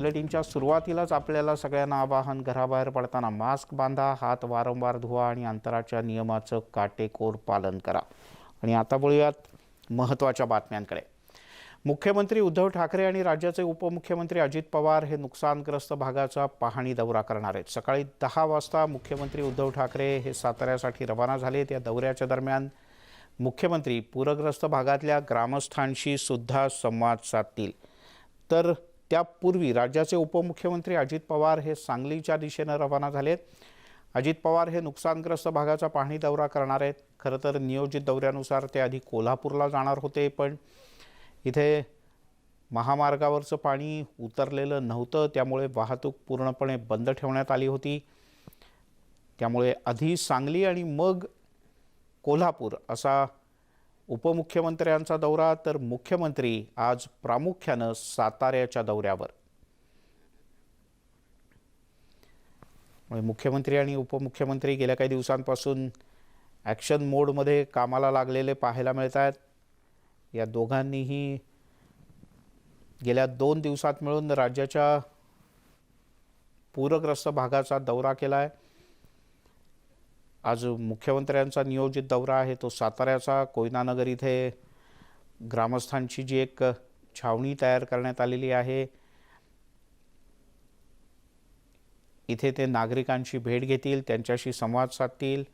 बुलेटिनच्या सुरुवातीलाच आपल्याला सगळ्यांना आवाहन, घराबाहेर पडताना मास्क बांधा, हात वारंवार धुवा आणि अंतराच्या नियमाचं काटेकोर पालन करा। आणि आता बोलूयात महत्त्वाच्या बातम्यांकडे। मुख्यमंत्री उद्धव ठाकरे आणि राज्याचे उपमुख्यमंत्री अजित पवार हे नुकसानग्रस्त भागाचा पाहणी दौरा करणार आहेत। सकाळी 10 वाजता मुख्यमंत्री उद्धव ठाकरे हे साताऱ्यासाठी रवाना झाले। त्या दौऱ्याच्या दरम्यान मुख्यमंत्री पूरग्रस्त भागातल्या ग्रामस्थांशी सुद्धा संवाद साधतील। तर त्यापूर्वी राज्याचे उपमुख्यमंत्री अजित पवार हे सांगलीच्या दिशेने रवाना झालेत। अजित पवार हे नुकसानग्रस्त भागाचा पाहणी दौरा करणार आहेत। खरं तर नियोजित दौऱ्यानुसार ते आधी कोल्हापूरला जाणार होते, पण इथे महामार्गावरचं पाणी उतरलेलं नव्हतं, त्यामुळे वाहतूक पूर्णपणे बंद ठेवण्यात आली होती। त्यामुळे आधी सांगली आणि मग कोल्हापूर असा उपमुख्यमंत्र्यांचा दौरा, तर मुख्यमंत्री आज प्रामुख्याने साताऱ्याच्या दौऱ्यावर। मुख्यमंत्री आणि उपमुख्यमंत्री गेल्या काही दिवसांपासून ॲक्शन मोडमध्ये कामाला लागलेले पाहायला मिळत आहेत। या दोघांनीही गेल्या 2 दिवसात मिळून राज्याच्या पूरग्रस्त भागाचा दौरा केला आहे। आज मुख्यमंत्र्यांचा नियोजित दौरा आहे तो साताऱ्याचा। कोयनानगर इथे ग्रामस्थांची जी एक छावणी तयार करण्यात आलेली आहे, इथे ते नागरिकांची भेट घेतील, त्यांच्याशी संवाद साधतील।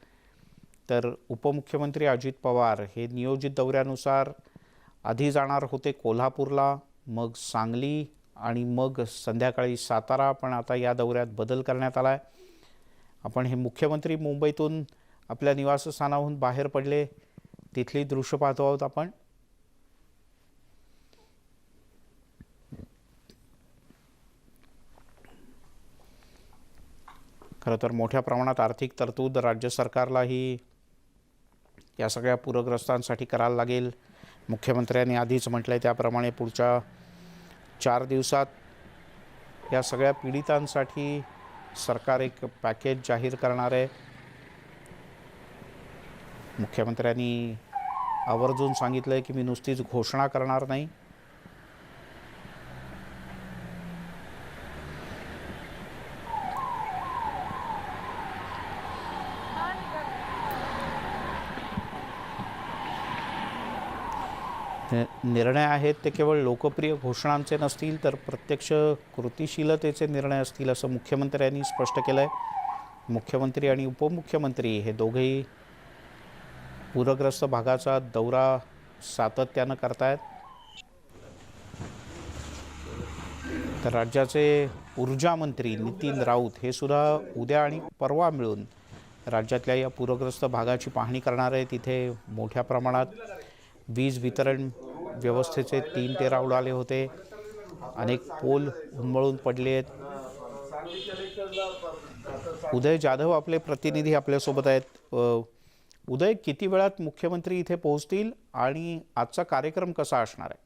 तर उपमुख्यमंत्री अजित पवार हे नियोजित दौऱ्यानुसार आधी जाणार होते कोल्हापूरला, मग सांगली आणि मग संध्याकाळी सातारा, पण आता या दौऱ्यात बदल करण्यात आला आहे। आपण हे मुख्यमंत्री मुंबईतून आपल्या निवासस्थानाहून बाहेर पडले, तिथली दृश्य पाहतो आहोत आपण। खरं तर मोठ्या प्रमाणात आर्थिक तरतूद राज्य सरकारलाही या सगळ्या पूरग्रस्तांसाठी करायला लागेल। मुख्यमंत्र्यांनी आधीच म्हटलंय त्याप्रमाणे पुढच्या 4 दिवसात या सगळ्या पीडितांसाठी सरकार एक पॅकेज जाहीर करणार आहे। मुख्यमंत्र्यांनी आवर्जून सांगितलंय की मी नुसतीच घोषणा करणार नाही। निर्णय आहेत ते केवळ लोकप्रिय घोषणांचे नसतील, तर प्रत्यक्ष कृतीशीलतेचे निर्णय असतील, असं मुख्यमंत्र्यांनी स्पष्ट केलंय। मुख्यमंत्री आणि उपमुख्यमंत्री हे दोघेही पूरग्रस्त भागाचा दौरा सातत्यानं करतायत। तर राज्याचे ऊर्जा मंत्री नितीन राऊत हे सुद्धा उद्या आणि परवा मिळून राज्यातल्या या पूरग्रस्त भागाची पाहणी करणार आहेत। तिथे मोठ्या प्रमाणात वीज वितरण व्यवस्थेचे 3 तेरा उडाले होते, अनेक पोल उन्मळून पडले आहेत। उदय जाधव आपले प्रतिनिधी आपल्यासोबत आहेत। उदय, किती वेळात मुख्यमंत्री इथे पोहोचतील आणि आजचा कार्यक्रम कसा असणार आहे?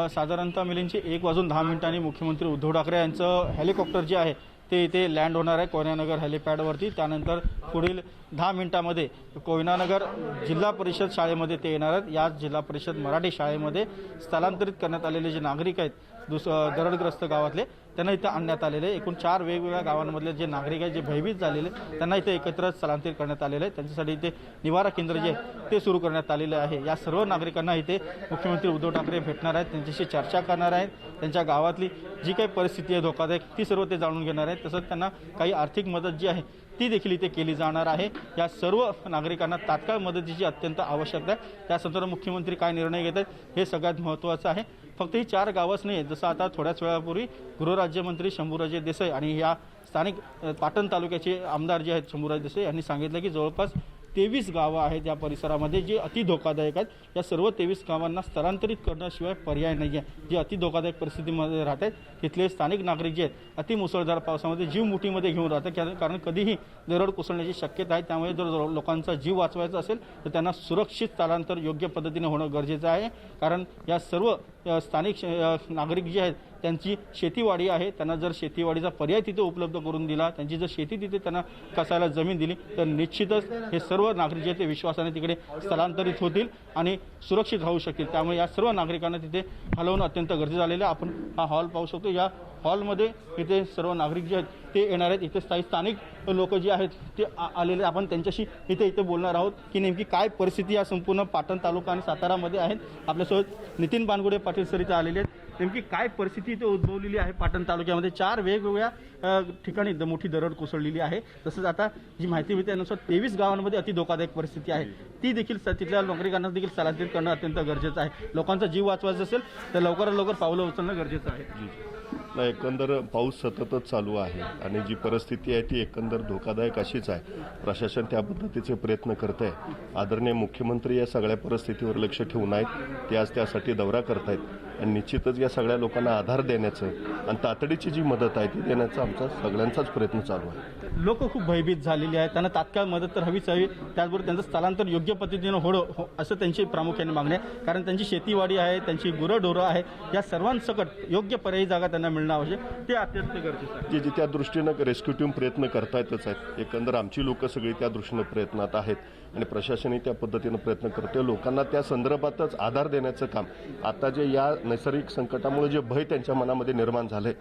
साधारणतः मिलिंदची 1:10 मुख्यमंत्री उद्धव ठाकरे यांचं हेलिकॉप्टर जे आहे ते इथे लँड होणार आहे कोयनानगर हेलिपॅडवरती। त्यानंतर पुढील 10 मिनिटांमध्ये कोयनानगर जिल्हा परिषद शाळेमध्ये ते येणार आहेत। याच जिल्हा परिषद मराठी शाळेमध्ये स्थलांतरित करण्यात आलेले जे नागरिक आहेत दरडग्रस्त गावातले, त्यांना इथं आणण्यात आलेले। एकूण 4 वेगवेगळ्या गावांमधले जे नागरिक आहेत जे भयभीत झालेले त्यांना इथे एकत्र स्थलांतरित करण्यात आलेले आहे। त्यांच्यासाठी इथे निवारा केंद्र जे आहे ते सुरू करण्यात आलेले आहे। या सर्व नागरिकांना इथे मुख्यमंत्री उद्धव ठाकरे भेटणार आहेत, त्यांच्याशी चर्चा करणार आहेत, त्यांच्या गावातली जी काही परिस्थिती आहे धोकादायक ती सर्व ते जाणून घेणार आहेत। तसंच त्यांना काही आर्थिक मदत जी आहे ती देखील इथे केली जाणार आहे। या सर्व नागरिकांना तात्काळ मदतीची अत्यंत आवश्यकता आहे। त्या संदर्भात मुख्यमंत्री काय निर्णय घेत आहेत हे सगळ्यात महत्त्वाचं आहे। फक्त ही 4 गावच नाही, जसं आता थोड्याच वेळापूर्वी गृहराज्यमंत्री शंभूराजे देसाई आणि या स्थानिक पाटण तालुक्याचे आमदार जे आहेत शंभूराजे देसाई यांनी सांगितलं की जवळपास 23 गावं आहेत या परिसरामध्ये जे अति धोकादायक आहेत। या सर्व 23 गावांना स्थलांतरित करण्याशिवाय पर्याय नाही आहे। जे अति धोकादायक परिस्थितीमध्ये राहत आहेत तिथले स्थानिक नागरिक जे आहेत अति मुसळधार पावसामध्ये जीव मुठीमध्ये घेऊन राहतात, कारण कधीही दरड कोसळण्याची शक्यता आहे। त्यामुळे जर लोकांचा जीव वाचवायचा असेल तर त्यांना सुरक्षित स्थलांतर योग्य पद्धतीने होणं गरजेचं आहे, कारण या सर्व स्थानिक नागरिक जे आहेत त्यांची शेतीवाडी आहे, त्यांना जर शेतीवाडीचा पर्याय तिथे उपलब्ध करून दिला, त्यांची जर शेती तिथे त्यांना कसायला जमीन दिली तर निश्चितच हे सर्व नागरिक जे आहेत ते विश्वासाने तिकडे स्थलांतरित होतील आणि सुरक्षित राहू शकतील. त्यामुळे या सर्व नागरिकांना तिथे हलवणं अत्यंत गरजेचं झालेलं आहे. आपण हा हॉल पाहू शकतो. या हॉलमध्ये इथे सर्व नागरिक जे आहेत ते येणार आहेत. इथे स्थानिक लोक जे आहेत ते आलेले, आपण त्यांच्याशी इथे बोलणार आहोत की नेमकी काय परिस्थिती या संपूर्ण पाटण तालुका आणि सातारामध्ये आहेत. आपल्यासोबत नितीन बानगुडे पाटील सर इथे आलेले आहेत. नेमकी काय परिस्थिती इथे उद्भवलेली आहे पाटण तालुक्यामध्ये? 4 वेगवेगळ्या ठिकाणी मोठी दरड कोसळलेली आहे. तसंच आता जी माहिती मिळते त्यानुसार 23 गावांमध्ये अति धोकादायक परिस्थिती आहे. ती देखील तिथल्या नागरिकांना देखील स्थलांतरित करणं अत्यंत गरजेचं आहे. लोकांचा जीव वाचवायचा असेल तर लवकरात लवकर पावलं उचलणं गरजेचं आहे. नाही, एकंदर पाऊस सततच चालू आहे आणि जी परिस्थिती आहे ती एकंदर धोकादायक अशीच आहे. प्रशासन त्या पद्धतीचे प्रयत्न करत आहे. आदरणीय मुख्यमंत्री या सगळ्या परिस्थितीवर लक्ष ठेवून आहेत. ते आज त्यासाठी दौरा करत आहेत आणि निश्चितच या सगळ्या लोकांना आधार देण्याचं आणि तातडीची जी मदत आहे ती देण्याचा आमचा सगळ्यांचाच प्रयत्न चालू आहे. लोक खूप भयभीत झालेली आहेत. त्यांना तात्काळ मदत तर हवीच हवी, त्याचबरोबर त्यांचं स्थलांतर योग्य पद्धतीनं हो असं त्यांची प्रामुख्याने मागणी आहे. कारण त्यांची शेतीवाडी आहे, त्यांची गुरंढोरं आहे, या सर्वांसकट योग्य पर्यायी जागा त्यांना मिळणं आवश्यक, ते अत्यंत गरजेचं आहे. जे त्या दृष्टीनं रेस्क्यू टीम प्रयत्न करतायतच आहेत. एकंदर आमची लोक सगळी त्या दृष्टीनं प्रयत्नात आहेत आणि प्रशासनही त्या पद्धतीनं प्रयत्न करते. लोकांना त्या संदर्भातच आधार देण्याचं काम आता जे या नैसर्गिक संकटामुळे जे भय त्यांच्या मनामध्ये निर्माण झाले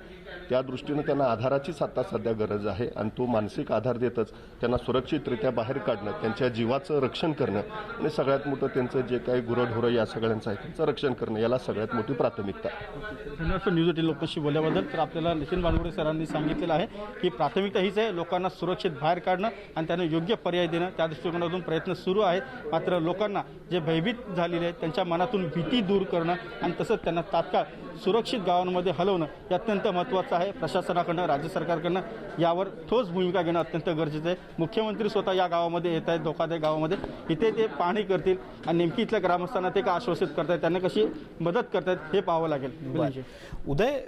त्या दृष्टीनं त्यांना आधाराचीच आता सध्या गरज आहे आणि तो मानसिक आधार देतच त्यांना सुरक्षितरित्या बाहेर काढणं, त्यांच्या जीवाचं रक्षण करणं आणि सगळ्यात मोठं त्यांचं जे काही गुरंढोरं या सगळ्यांचं आहे त्यांचं रक्षण करणं याला सगळ्यात मोठी प्राथमिकता आहे. धन्यवाद न्यूज 18 लोकांशी बोलल्याबद्दल. तर आपल्याला नितीन बानगुडे सरांनी सांगितलेलं आहे की प्राथमिकता हीच आहे, लोकांना सुरक्षित बाहेर काढणं आणि त्यांना योग्य पर्याय देणं. त्या दृष्टिकोनातून प्रयत्न सुरू आहेत. मात्र लोकांना जे भयभीत झालेले आहेत त्यांच्या मनातून भीती दूर करणं आणि तसंच त्यांना तात्काळ सुरक्षित गावांमध्ये हलवणं हे अत्यंत महत्त्वाचं आहे. प्रशासनाकडनं, राज्य सरकारकडनं यावर ठोस भूमिका घेणं अत्यंत गरजेचं आहे. मुख्यमंत्री स्वतः या गावामध्ये येत आहेत, धोकादायक गावामध्ये. इथे ते पाहणी करतील आणि नेमकी इथल्या ग्रामस्थांना ते का आश्वासित करतायत, त्यांना कशी मदत करतायत हे पाहावं लागेल. उदय,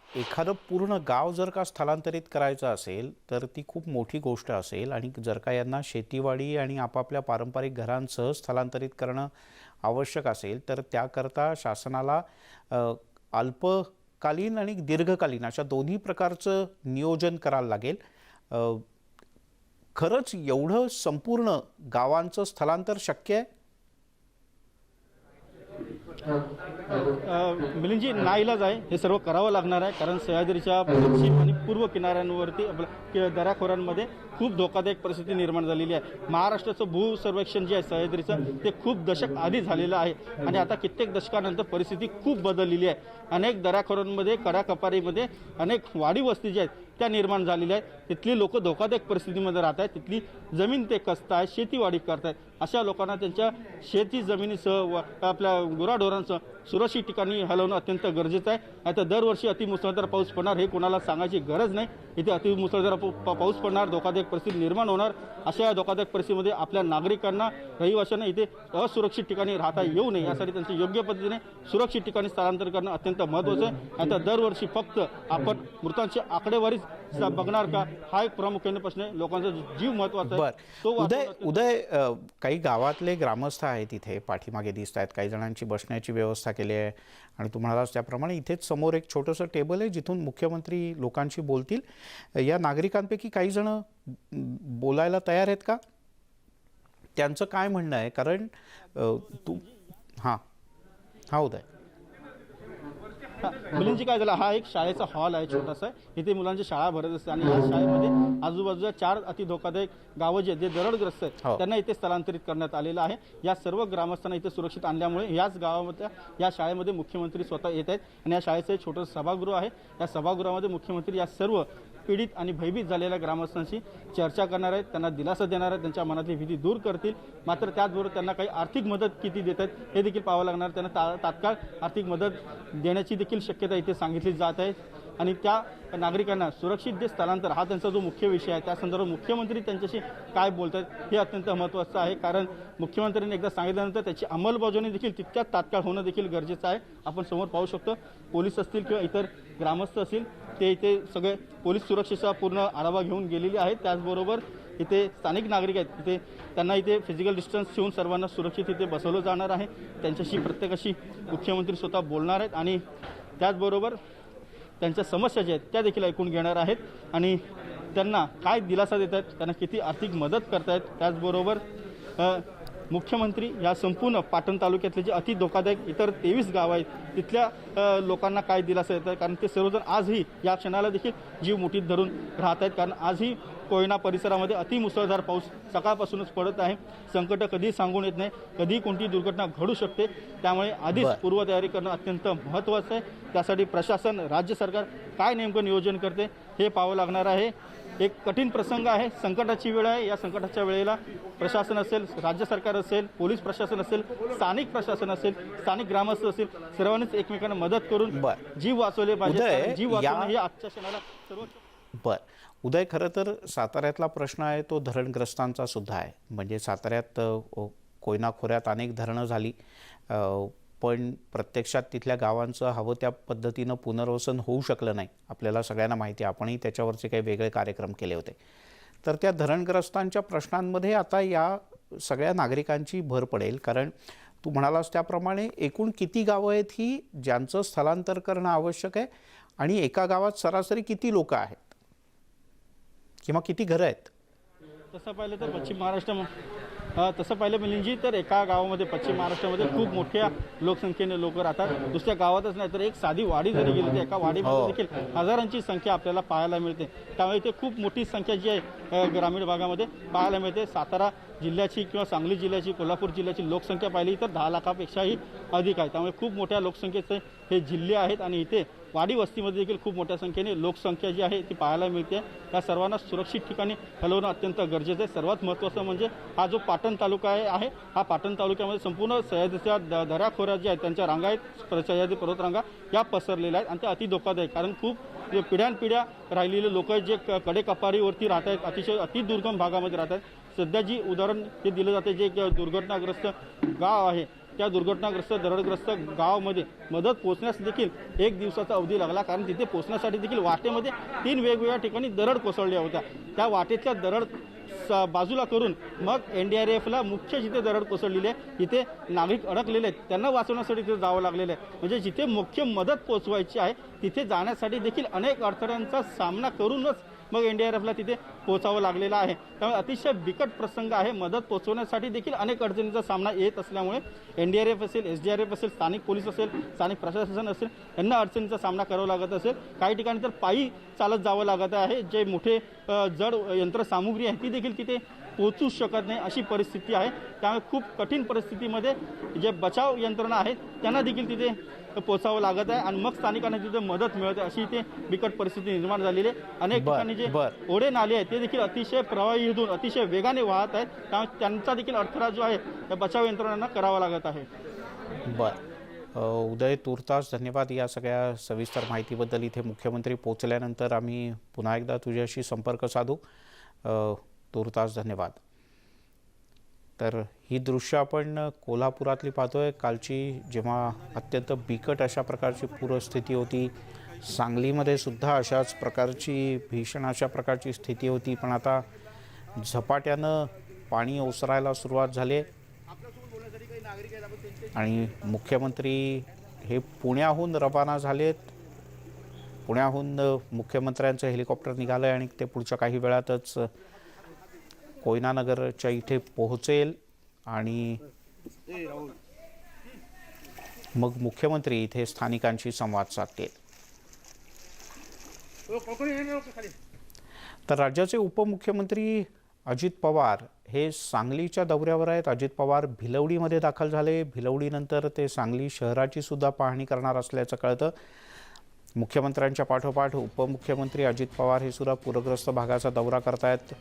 एखादं पूर्ण गाव जर का स्थलांतरित करायचं असेल तर ती खूप मोठी गोष्ट असेल आणि जर का यांना शेतीवाडी आणि आपापल्या पारंपरिक घरांसह स्थलांतरित करणं आवश्यक असेल तर त्याकरता शासनाला अल्पकालीन आणि दीर्घकालीन अशा दोन्ही प्रकारचं नियोजन करायला लागेल. खरंच एवढं संपूर्ण गावांचं स्थलांतर शक्य आहे? मिलिंदजी, नाईलाज आहे, हे सर्व करावं लागणार आहे. कारण सह्याद्रीच्या पश्चिम आणि पूर्व किनाऱ्यांवरती दऱ्याखोऱ्यांमध्ये खूप धोकादायक परिस्थिती निर्माण झालेली आहे. महाराष्ट्राचं भूसर्वेक्षण जे आहे सह्याद्रीचं ते खूप दशक आधी झालेलं आहे आणि आता कित्येक दशकानंतर परिस्थिती खूप बदललेली आहे. अनेक दऱ्याखोऱ्यांमध्ये, कडाकपारीमध्ये अनेक वाडी वस्ती ज्या आहेत त्या निर्माण झालेल्या आहेत. तिथली लोक धोकादायक परिस्थितीमध्ये राहत आहेत. तिथली जमीन ते कसतायत, शेतीवाडी करतायत. अशा लोकांना त्यांच्या शेती जमिनीसह आपल्या गुराढोरांसह सुरक्षित ठिकाणी हलवणं अत्यंत गरजेचं आहे. आता दरवर्षी अतिमुसळधार पाऊस पडणार हे कोणाला सांगायची गरज नाही. इथे अतिमुसळधार पाऊस पडणार, धोकादायक परिस्थिती निर्माण होणार. अशा धोकादायक परिस्थितीमध्ये आपल्या नागरिकांना, रहिवाशांना इथे असुरक्षित ठिकाणी राहता येऊ नये यासाठी त्यांचं योग्य पद्धतीने सुरक्षित ठिकाणी स्थलांतर करणं अत्यंत महत्त्वाचं आहे. आता दरवर्षी फक्त आपण मृतांची आकडेवारीच बघणार का, हा एक प्रामुख्याने प्रश्न आहे. लोकांचा जीव महत्त्वाचा आहे. तो उदय, काही गावातले ग्रामस्थ आहेत इथे पाठीमागे दिसत आहेत. काही जणांची बसण्याची व्यवस्था केली आहे आणि तुम्हाला त्याप्रमाणे इथेच समोर एक छोटंसं टेबल आहे जिथून मुख्यमंत्री लोकांशी बोलतील. या नागरिकांपैकी काही जण बोलायला तयार आहेत का? त्यांचं काय म्हणणं आहे? कारण उदय, मुलींची काय झालं, हा एक शाळेचा हॉल आहे छोटासा. इथे मुलांची शाळा भरत असते आणि या शाळेमध्ये आजूबाजूच्या 4 अति धोकादायक गावं जे दरडग्रस्त आहेत त्यांना इथे स्थलांतरित करण्यात आलेलं आहे. या सर्व ग्रामस्थांना इथे सुरक्षित आणल्यामुळे याच गावामध्ये या शाळेमध्ये मुख्यमंत्री स्वतः येत आहेत आणि या शाळेचं एक छोटंसं सभागृह आहे. या सभागृहामध्ये मुख्यमंत्री या सर्व पीडित आणि भयभीत झालेल्या ग्रामस्थांशी चर्चा करणार आहेत, त्यांना दिलासा देणार आहेत, त्यांच्या मनातली भीती दूर करतील. मात्र त्याचबरोबर त्यांना काही आर्थिक मदत किती देत आहेत हे देखील पाहावं लागणार. त्यांना तात्काळ आर्थिक मदत देण्याची देखील शक्यता इथे सांगितली जात आहे आणि त्या नागरिकांना सुरक्षित जे स्थलांतर हा त्यांचा जो मुख्य विषय आहे त्या संदर्भात मुख्यमंत्री त्यांच्याशी काय बोलत आहेत हे अत्यंत महत्त्वाचं आहे. कारण मुख्यमंत्र्यांनी एकदा सांगितल्यानंतर त्याची अंमलबजावणी देखील तितक्यात तात्काळ होणं देखील गरजेचं आहे. आपण समोर पाहू शकतो, पोलीस असतील किंवा इतर ग्रामस्थ असतील ते इथे सगळे पोलीस सुरक्षेचा पूर्ण आढावा घेऊन गेलेले आहेत. त्याचबरोबर इथे स्थानिक नागरिक आहेत इथे त्यांना इथे फिजिकल डिस्टन्स ठेवून सर्वांना सुरक्षित इथे बसवलं जाणार आहे. त्यांच्याशी प्रत्येकाशी मुख्यमंत्री स्वतः बोलणार आहेत आणि त्याचबरोबर त्यांच्या समस्या ज्या आहेत त्या देखील ऐकून घेणार आहेत आणि त्यांना काय दिलासा देत आहेत, त्यांना किती आर्थिक मदत करतायत. त्याचबरोबर मुख्यमंत्री या संपूर्ण पाटण तालुक्यातले जे अति धोकादायक इतर 23 गावं आहेत तिथल्या लोकांना काय दिलासा देत आहेत, कारण ते सर्वजण आजही या क्षणाला देखील जीव मुठीत धरून राहत आहेत. कारण आजही कोयना परिसरामध्ये अतिमुसळधार पाऊस सकाळपासूनच पडत आहे. संकट कधी सांगून येत नाही, कधी कोणती दुर्घटना घडू शकते. त्यामुळे आधीच पूर्वतयारी करणं अत्यंत महत्त्वाचं आहे. त्यासाठी प्रशासन, राज्य सरकार काय नेमकं नियोजन करते हे पाहावं लागणार आहे. एक कठीण प्रसंग आहे, संकटाची वेळ आहे. या संकटाच्या वेळेला प्रशासन असेल, राज्य सरकार असेल, पोलीस प्रशासन असेल, स्थानिक प्रशासन असेल, स्थानिक ग्रामस्थ असेल, सर्वांनीच एकमेकांना मदत करून जीव वाचवले पाहिजे. जीव वाचवणं हे आजच्या क्षणाला सर्व उदय, खरं तर साताऱ्यातला प्रश्न आहे तो धरणग्रस्तांचा सुद्धा आहे. म्हणजे साताऱ्यात कोयना खोऱ्यात अनेक धरणं झाली, पण प्रत्यक्षात तिथल्या गावांचं हवं त्या पद्धतीनं पुनर्वसन होऊ शकलं नाही. आपल्याला सगळ्यांना माहिती आहे, आपणही त्याच्यावरचे काही वेगळे कार्यक्रम केले होते. तर त्या धरणग्रस्तांच्या प्रश्नांमध्ये आता या सगळ्या नागरिकांची भर पडेल. कारण तू म्हणालास त्याप्रमाणे एकूण किती गावं आहेत ही ज्यांचं स्थलांतर करणं आवश्यक आहे आणि एका गावात सरासरी किती लोक आहेत किंवा किती घरं आहेत? तसं पाहिलं तर पश्चिम महाराष्ट्र तसं पाहिलं मिलिंदजी तर एका गावामध्ये पश्चिम महाराष्ट्रामध्ये खूप मोठ्या लोकसंख्येने लोक राहतात. दुसऱ्या गावातच नाही तर एक साधी वाडी जरी गेली तर एका वाडीमध्ये देखील हजारांची संख्या आपल्याला पाहायला मिळते. त्यामुळे इथे खूप मोठी संख्या जी आहे ग्रामीण भागामध्ये पाहायला मिळते. सातारा जिल्ह्याची किंवा सांगली जिल्ह्याची, कोल्हापूर जिल्ह्याची लोकसंख्या पाहिली तर 10 लाखापेक्षाही अधिक आहे. त्यामुळे खूप मोठ्या लोकसंख्येचे हे जिल्हे आहेत आणि इथे वाडी वस्तीमध्ये देखील खूप मोठ्या संख्येने लोकसंख्या जी आहे ती पाहायला मिळते. त्या सर्वांना सुरक्षित ठिकाणी हलवणं अत्यंत गरजेचं आहे. सर्वात महत्त्वाचं म्हणजे हा जो पाटण तालुका आहे हा पाटण तालुक्यामध्ये संपूर्ण सह्याद्रीच्या दऱ्याखोऱ्या ज्या आहेत त्यांच्या रांगा आहेत, सह्याद्री पर्वतरांगा या पसरलेल्या आहेत आणि त्या अति धोकादायक. कारण खूप पिढ्यानपिढ्या राहिलेले लोक जे कडेकपारीवरती राहत आहेत, अतिशय अतिदुर्गम भागामध्ये राहत आहेत. सध्या जी उदाहरण हे दिलं जाते जे दुर्घटनाग्रस्त गाव आहे त्या दुर्घटनाग्रस्त दरडग्रस्त गावामध्ये मदत पोहोचण्यास देखील 1 दिवसाचा अवधी लागला. कारण तिथे पोहोचण्यासाठी देखील वाटेमध्ये 3 वेगवेगळ्या ठिकाणी दरड कोसळल्या होत्या. त्या वाटेतल्या दरड बाजूला करून मग NDRFला मुख्य जिथे दरड कोसळलेली आहे तिथे नागरिक अडकलेले आहेत त्यांना वाचवण्यासाठी तिथे जावं लागलेलं आहे. म्हणजे जिथे मुख्य मदत पोहोचवायची आहे तिथे जाण्यासाठी देखील अनेक अडथळ्यांचा सामना करूनच मग NDRFला तिथे पोहोचावं लागलेलं आहे. त्यामुळे अतिशय बिकट प्रसंग आहे. मदत पोहोचवण्यासाठी देखील अनेक अडचणींचा सामना येत असल्यामुळे NDRF असेल, SDRF असेल, स्थानिक पोलीस असेल, स्थानिक प्रशासन असेल यांना अडचणींचा सामना करावा लागत असेल. काही ठिकाणी तर पायी चालत जावं लागत आहे. जे मोठे जड यंत्रसामुग्री आहे ती देखील तिथे पोहोचू शकत नाही अशी परिस्थिती आहे. त्यामुळे खूप कठीण परिस्थितीमध्ये जे बचाव यंत्रणा आहेत त्यांना देखील तिथे पोहोचावं लागत आहे आणि मग स्थानिकांना तिथे मदत मिळते अशी इथे बिकट परिस्थिती निर्माण झालेली आहे. अनेक ठिकाणी जे ओढे नाले आहेत ते देखील अतिशय प्रवाहीतून अतिशय वेगाने वाहत आहेत. त्यामुळे त्यांचा देखील अडथळा जो आहे त्या बचाव यंत्रणांना करावा लागत आहे. उदय, तूर्तास धन्यवाद या सगळ्या सविस्तर माहितीबद्दल. इथे मुख्यमंत्री पोहोचल्यानंतर आम्ही पुन्हा एकदा तुझ्याशी संपर्क साधू. तूर्तास धन्यवाद. तर ही दृश्य आपण कोल्हापुरातली पाहतोय. कालची जेव्हा अत्यंत बिकट अशा प्रकारची पूरस्थिती होती, सांगलीमध्ये सुद्धा अशाच प्रकारची भीषण अशा प्रकारची स्थिती होती. पण आता झपाट्यानं पाणी ओसरायला सुरुवात झाली आणि मुख्यमंत्री हे पुण्याहून रवाना झालेत. पुण्याहून मुख्यमंत्र्यांचं हेलिकॉप्टर निघालं आणि ते पुढच्या काही वेळातच कोयनानगरच्या इथे पोहोचेल आणि मग मुख्यमंत्री इथे स्थानिकांशी संवाद साधतील. तर राज्याचे उपमुख्यमंत्री अजित पवार हे सांगलीच्या दौऱ्यावर आहेत. अजित पवार भिलवडीमध्ये दाखल झाले. भिलवडीनंतर ते सांगली शहराची सुद्धा पाहणी करणार असल्याचं कळतं. मुख्यमंत्र्यांच्या पाठोपाठ उपमुख्यमंत्री अजित पवार हे सुद्धा पूरग्रस्त भागाचा दौरा करतायत.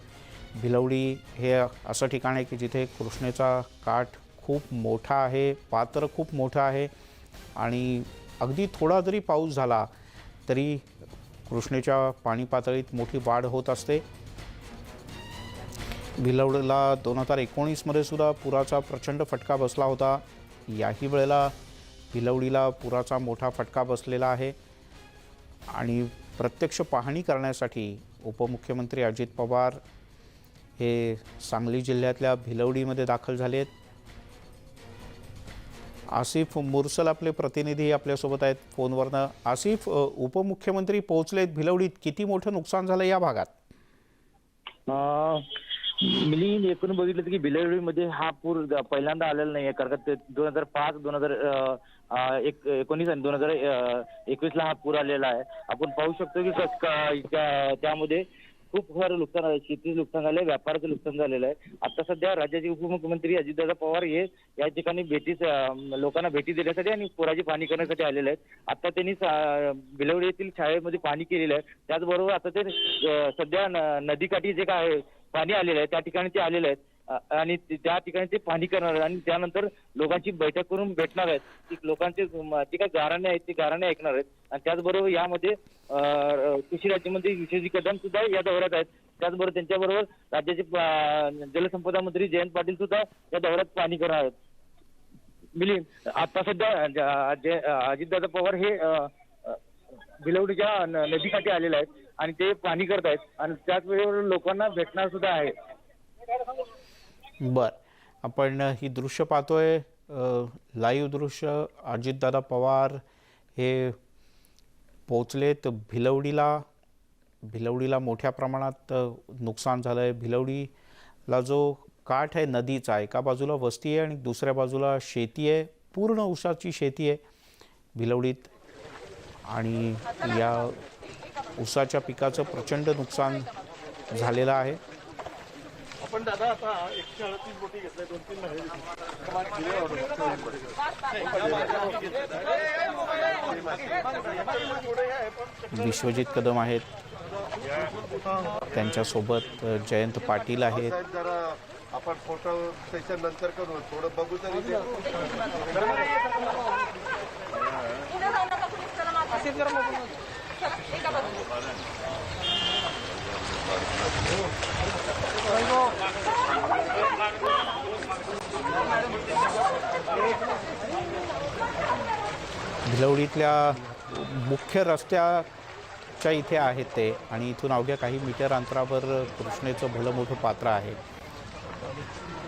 भिलवडी हे असं ठिकाण आहे की जिथे कृष्णेचा काठ खूप मोठा आहे, पात्र खूप मोठं आहे आणि अगदी थोडा जरी पाऊस झाला तरी कृष्णेच्या पाणी पातळीत मोठी वाढ होत असते. भिलवडीला 2019मध्ये सुद्धा पुराचा प्रचंड फटका बसला होता. याही वेळेला भिलवडीला पुराचा मोठा फटका बसलेला आहे आणि प्रत्यक्ष पाहणी करण्यासाठी उपमुख्यमंत्री अजित पवार हे सांगली जिल्ह्यातल्या भिलवडीमध्ये दाखल झाले आहेत. आसिफ मुरसल आपले प्रतिनिधी आपल्यासोबत आहेत फोनवरनं. आसिफ, उपमुख्यमंत्री पोहोचलेत भिलवडीत. किती मोठं नुकसान झालं या भागात? मी एकूण बघितलं की भिलवडीमध्ये हा पूर पहिल्यांदा आलेला नाहीये. कारण का 2005, 2019 आणि 2021 ला हा पूर आलेला आहे. आपण पाहू शकतो की त्यामध्ये खूप सारं नुकसान झालं. शेतीचं नुकसान झालंय, व्यापाराचं नुकसान झालेलं आहे. आता सध्या राज्याचे उपमुख्यमंत्री अजितदादा पवार हे या ठिकाणी लोकांना भेटी देण्यासाठी आणि पुराची पाहणी करण्यासाठी आलेले आहेत. आता त्यांनी भिलवडी येथील शाळेमध्ये पाहणी केलेलं आहे. त्याचबरोबर आता ते सध्या नदीकाठी जे काय पाणी आलेलं आहे त्या ठिकाणी ते आलेले आहेत आणि त्या ठिकाणी ते पाहणी करणार आहेत आणि त्यानंतर लोकांची बैठक करून भेटणार आहेत. लोकांचे जे काही गाऱ्हाणे आहेत ते गाऱ्हाणे ऐकणार आहेत आणि त्याचबरोबर यामध्ये कृषी राज्यमंत्री विश्वजित कदम सुद्धा या दौऱ्यात आहेत. त्याचबरोबर त्यांच्याबरोबर राज्याचे जलसंपदा मंत्री जयंत पाटील सुद्धा या दौऱ्यात पाहणी करणार आहेत. मिलिंद, आता सध्या अजितदादा पवार हे भिलवडीच्या नदीकाठी आलेले आहेत आणि ते पाहणी करत आहेत आणि त्याच वेळेवर लोकांना भेटणार सुद्धा आहे. बर, आपण ही दृश्य पाहतोय, लाईव्ह दृश्य. अजितदादा पवार हे पोहोचलेत भिलवडीला मोठ्या प्रमाणात नुकसान झालं आहे. भिलवडीला जो काठ आहे नदीचा, एका बाजूला वस्ती आहे आणि दुसऱ्या बाजूला शेती आहे, पूर्ण ऊसाची शेती आहे भिलवडीत आणि या ऊसाच्या पिकाचं प्रचंड नुकसान झालेलं आहे. आपण दादा आता 138 बोटी घेतल्या, 2-3 विश्वजित कदम आहेत, त्यांच्यासोबत जयंत पाटील आहेत. आपण फोटो सेशन नंतर करू, थोडं बघू तरी. भिलवडीतल्या मुख्य रस्त्याच्या इथे आहेत ते आणि इथून अवघ्या काही मीटर अंतरावर कृष्णेचं भलं मोठं पात्र आहे.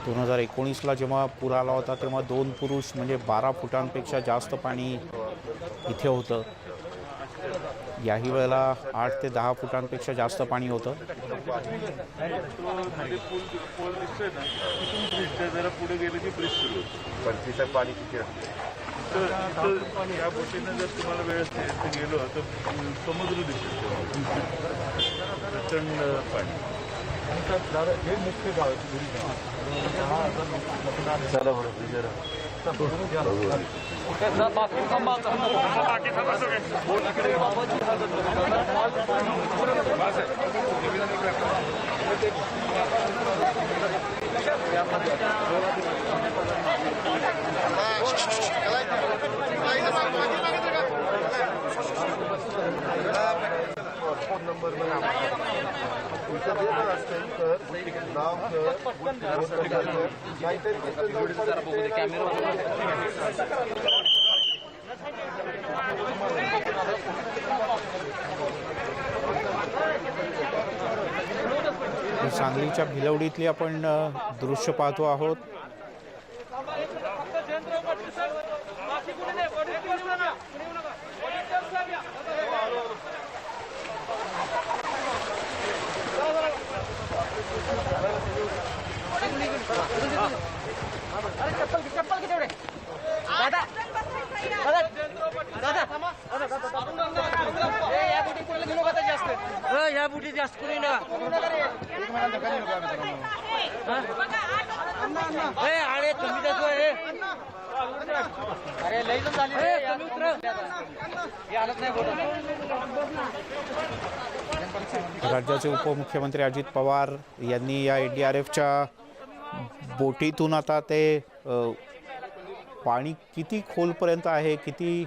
2019ला जेव्हा पूर आला होता तेव्हा 2 पुरुष म्हणजे 12 फुटांपेक्षा जास्त पाणी इथे होतं. याही वेळेला 8 ते 10 फुटांपेक्षा जास्त पाणी होतं. पुढे गेले की ब्रिज सुरू पण पाणी किती या बोटीनं जर तुम्हाला वेळ असेल तर गेलो तर समुद्र दिसतो, प्रचंड पाणी. हे मुख्य गाव फोन नंबर सांगलीच्या भिलवडीतली आपण दृश्य पाहतो आहोत. या बुटी जास्त करू नका. अरे तुम्ही जातो अरे लई झाली राज्याचे उपमुख्यमंत्री अजित पवार यांनी या NDRFच्या बोटीतून आता ते पाणी किती खोलपर्यंत आहे, किती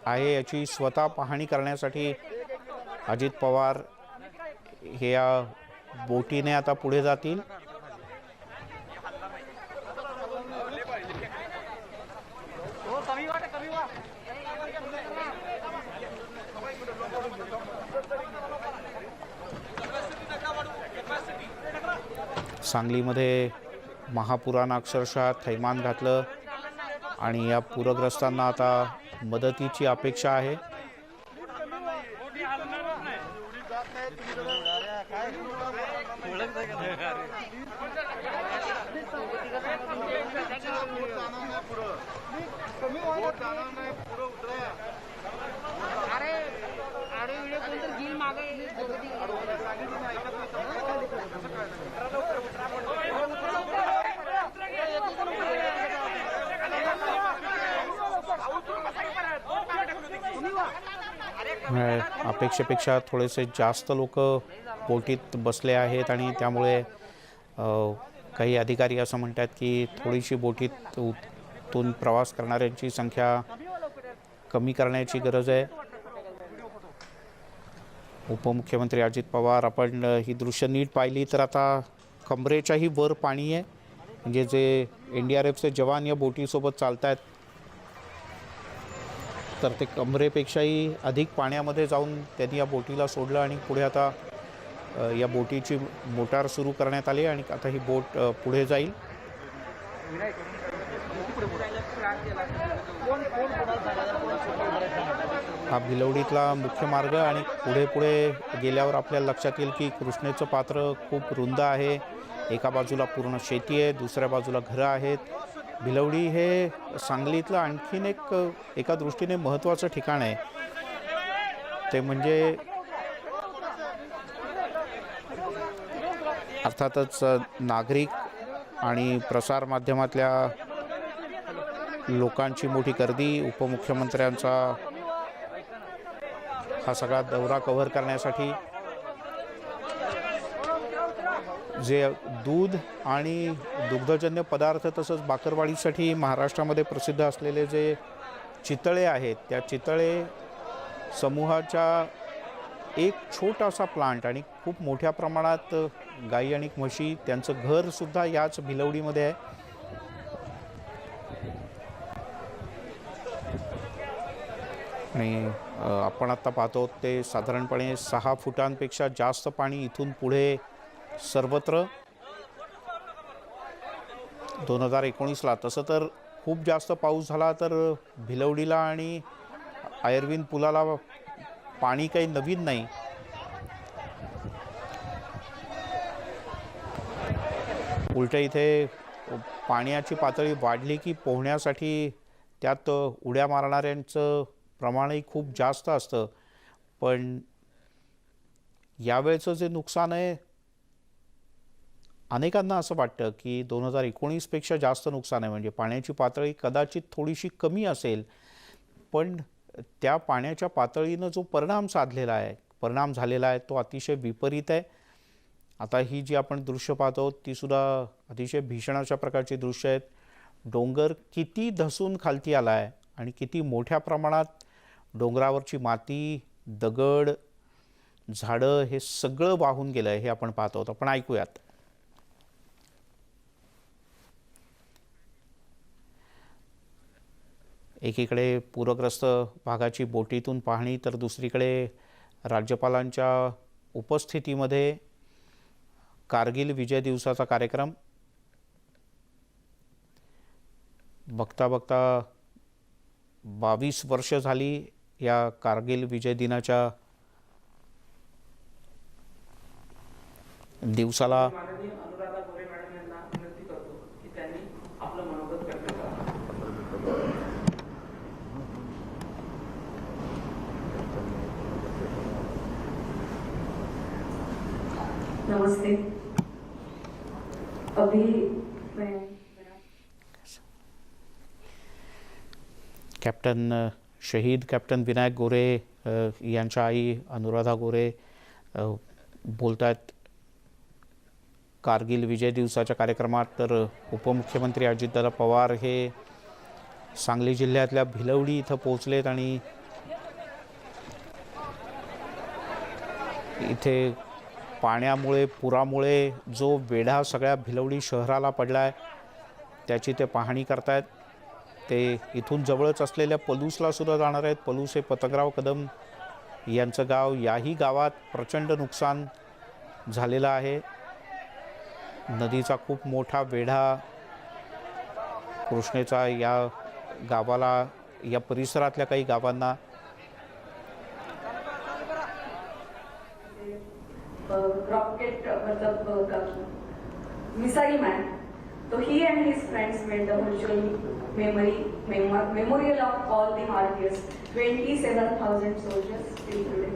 आहे याची स्वतः पाहणी करण्यासाठी अजित पवार हे या बोटीने आता पुढे जातील. सांगलीमध्ये महापुरानं अक्षरशः थैमान घातलं आणि या पूरग्रस्तांना आता मदतीची अपेक्षा आहे. अपेक्षेपेक्षा थोडेसे जास्त लोक बोटीत बसले आहेत आणि त्यामुळे काही अधिकारी असं म्हणतात की थोडीशी बोटीतून प्रवास करणाऱ्यांची संख्या कमी करण्याची गरज आहे. उपमुख्यमंत्री अजित पवार, आपण ही दृश्य नीट पाहिली तर आता कमरेच्याही वर पाणी आहे. म्हणजे जे NDRFचे जवान या बोटीसोबत चालत आहेत तर ते कमरेपेक्षाही अधिक पाण्यामध्ये जाऊन त्यांनी या बोटीला सोडलं आणि पुढे आता या बोटीची मोटार सुरू करण्यात आली आणि आता ही बोट पुढे जाईल. हा भिलवडीतला मुख्य मार्ग आणि पुढे पुढे गेल्यावर आपल्याला लक्षात येईल की कृष्णेचं पात्र खूप रुंद आहे. एका बाजूला पूर्ण शेती आहे, दुसऱ्या बाजूला घरं आहेत. भिलवडी हे सांगलीतलं आणखीन एका दृष्टीने महत्त्वाचं ठिकाण आहे. ते म्हणजे अर्थातच नागरिक आणि प्रसारमाध्यमातल्या लोकांची मोठी गर्दी. उपमुख्यमंत्र्यांचा हा सगळा दौरा कव्हर करण्यासाठी जे दूध आणि दुग्धजन्य पदार्थ तसंच बाकरवाडीसाठी महाराष्ट्रामध्ये प्रसिद्ध असलेले जे चितळे आहेत त्या चितळे समूहाच्या एक छोटासा प्लांट आणि खूप मोठ्या प्रमाणात गाई आणि म्हशी त्यांचं घरसुद्धा याच भिलवडीमध्ये आहे. आणि आपण आत्ता पाहतो ते साधारणपणे 6 फुटांपेक्षा जास्त पाणी इथून पुढे सर्वत्र. 2019ला तसं तर खूप जास्त पाऊस झाला तर भिलवडीला आणि आयर्विन पुलाला पाणी काही नवीन नाही. उलट इथे पाण्याची पातळी वाढली की पोहण्यासाठी त्यात उड्या मारणाऱ्यांचं प्रमाणही खूप जास्त असतं. पण यावेळचं जे नुकसान आहे अनेकांना असं वाटतं की 2019पेक्षा जास्त नुकसान आहे. म्हणजे पाण्याची पातळी कदाचित थोडीशी कमी असेल पण त्या पाण्याच्या पातळीनं जो परिणाम झालेला आहे तो अतिशय विपरीत आहे. आता ही जी आपण दृश्य पाहतो ती सुद्धा अतिशय भीषण अशा प्रकारची दृश्य आहेत. डोंगर किती धसून खालती आला आहे आणि किती मोठ्या प्रमाणात डोंगरावरची माती, दगड, झाडं हे सगळं वाहून गेलं आहे हे आपण पाहतो. आपण ऐकूयात. एकीकडे पूरग्रस्त भागाची बोटीतून पाहणी तर दुसरीकडे राज्यपालांच्या उपस्थितीमध्ये कारगिल विजय दिवसाचा कार्यक्रम. बघता बघता 22 वर्ष झाली या कारगिल विजय दिनाच्या दिवसाला. नमस्ते. अभी शहीद कॅप्टन विनायक गोरे यांच्या आई अनुराधा गोरे बोलत आहेत कारगिल विजय दिवसाच्या कार्यक्रमात. तर उपमुख्यमंत्री अजितदादा पवार हे सांगली जिल्ह्यातल्या भिलवडी इथं पोहोचलेत आणि इथे पाण्यामुळे, पुरामुळे जो वेढा सगळ्या भिलवडी शहराला पडला आहे त्याची ते पाहणी करतायत. ते इथून जवळच असलेल्या पलूसला सुद्धा जाणार आहेत. पलूस हे पतंगराव कदम यांचं गाव. याही गावात प्रचंड नुकसान झालेलं आहे. नदीचा खूप मोठा वेढा कृष्णेचा या गावाला, या परिसरातल्या काही गावांना रॉकेट मतलब मिसाइल मैन, तो he and his friends made the virtual memorial of all the martyrs, 27,000 soldiers still today.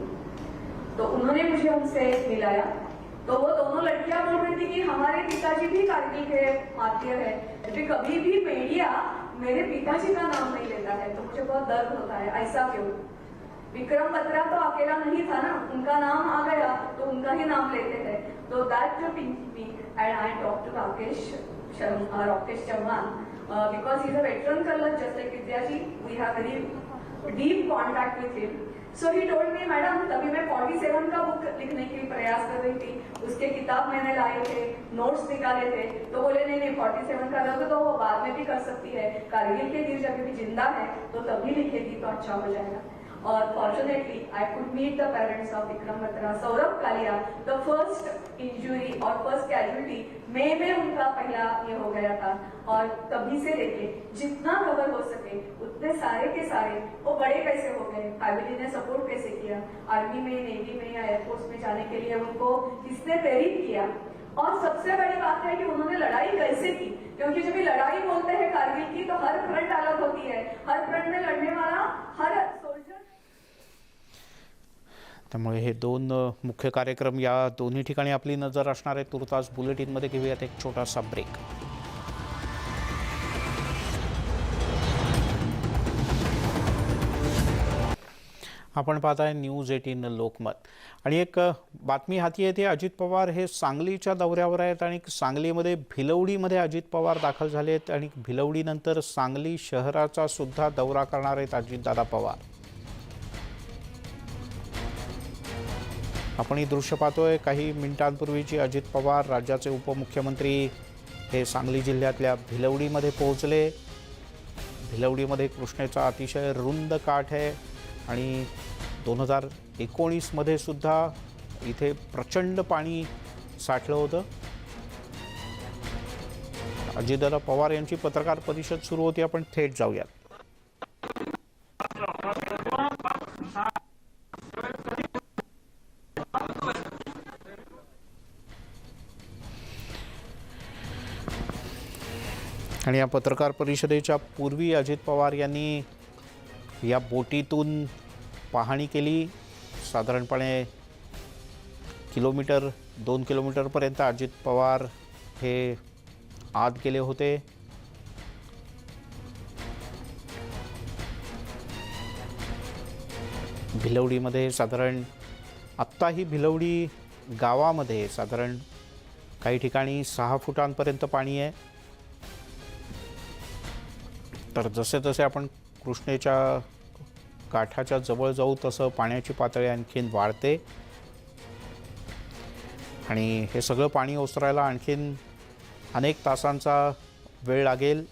तो उन्होंने मुझे उनसे मिलाया, तो वो दोनों लड़कियां बोल रही थी कि हमारे पिताजी भी कारगिल के मार्टियर है, क्योंकि कभी भी मीडिया मेरे पिताजी का नाम नहीं लेता है, तो मुझे बहुत दर्द होता है। ऐसा क्यों? विक्रम बत्रा तो अकेला नहीं था ना, उनका नाम आ गया तो उनका ही नाम लेते हैं। तो दैट जो me and I talk to Rakesh Chauhan because he's a veteran colonel just like Vidya ji, we have very deep contact with him. So he told me, madam तभी मैं 47 का बुक लिखने के लिए प्रयास कर रही थी, उसके किताब मैंने लाए थे, नोट्स निकाले थे, तो बोले नहीं 47 का रख तो वो बाद में भी कर सकती है, कारगिल के वीर जब भी जिंदा है तो तभी लिखेगी तो अच्छा हो जाएगा। और fortunately I could meet the parents of Vikram Batra, Saurabh Kalia, the first injury और फर्स्ट कैजुअलिटी मई में उनका पहला ये हो गया था, और तभी से लेके जितना कवर हो सके उतने सारे के सारे वो बड़े कैसे हो गए, फैमिली ने सपोर्ट कैसे किया, आर्मी में, नेवी में या एयरफोर्स में जाने के लिए उनको किसने प्रेरित किया, और सबसे बड़ी बात है कि उन्होंने लड़ाई कैसे की, क्योंकि जब भी लड़ाई बोलते हैं कारगिल की तो हर फ्रंट अलग होती है, हर फ्रंट में लड़ने वाला हर सोल्जर। त्यामुळे हे दोन मुख्य कार्यक्रम या दोन्ही ठिकाणी आपली नजर असणार आहे। तुर्तास बुलेटिनमध्ये घेऊयात एक छोटासा ब्रेक। आपण पाहताय न्यूज 18 लोकमत आणि एक बातमी हाती येते। अजित पवार हे सांगलीच्या दौऱ्यावर आहेत आणि सांगलीमध्ये भिलवडीमध्ये अजित पवार दाखल झाले आहेत आणि भिलवडीनंतर सांगली शहराचा सुद्धा दौरा करणार आहेत अजितदादा पवार। आपण ही दृश्य पाहतोय काही मिनिटांपूर्वीची। अजित पवार राज्याचे उपमुख्यमंत्री हे सांगली जिल्ह्यातल्या भिलवडीमध्ये पोहोचले। भिलवडीमध्ये कृष्णेचा अतिशय रुंद काठ आहे आणि 2019 मध्ये सुद्धा इथे प्रचंड पाणी साठलं होतं। अजितदादा पवार यांची पत्रकार परिषद सुरू होती, आपण थेट जाऊयात। आणि या पत्रकार परिषदेच्या पूर्वी अजित पवार यांनी या बोटीतून पाहणी केली। साधारणपणे किलोमीटर 2 किलोमीटरपर्यंत अजित पवार हे आत गेले होते। भिलवडीमध्ये साधारण आत्ताही भिलवडी गावामध्ये साधारण काही ठिकाणी 6 फुटांपर्यंत पाणी आहे। तर जसे जसे आपण कृष्णेच्या काठाच्या जवळ जाऊ तसं पाण्याची पातळी आणखीन वाढते आणि हे सगळं पाणी ओसरायला आणखीन अनेक तासांचा वेळ लागेल।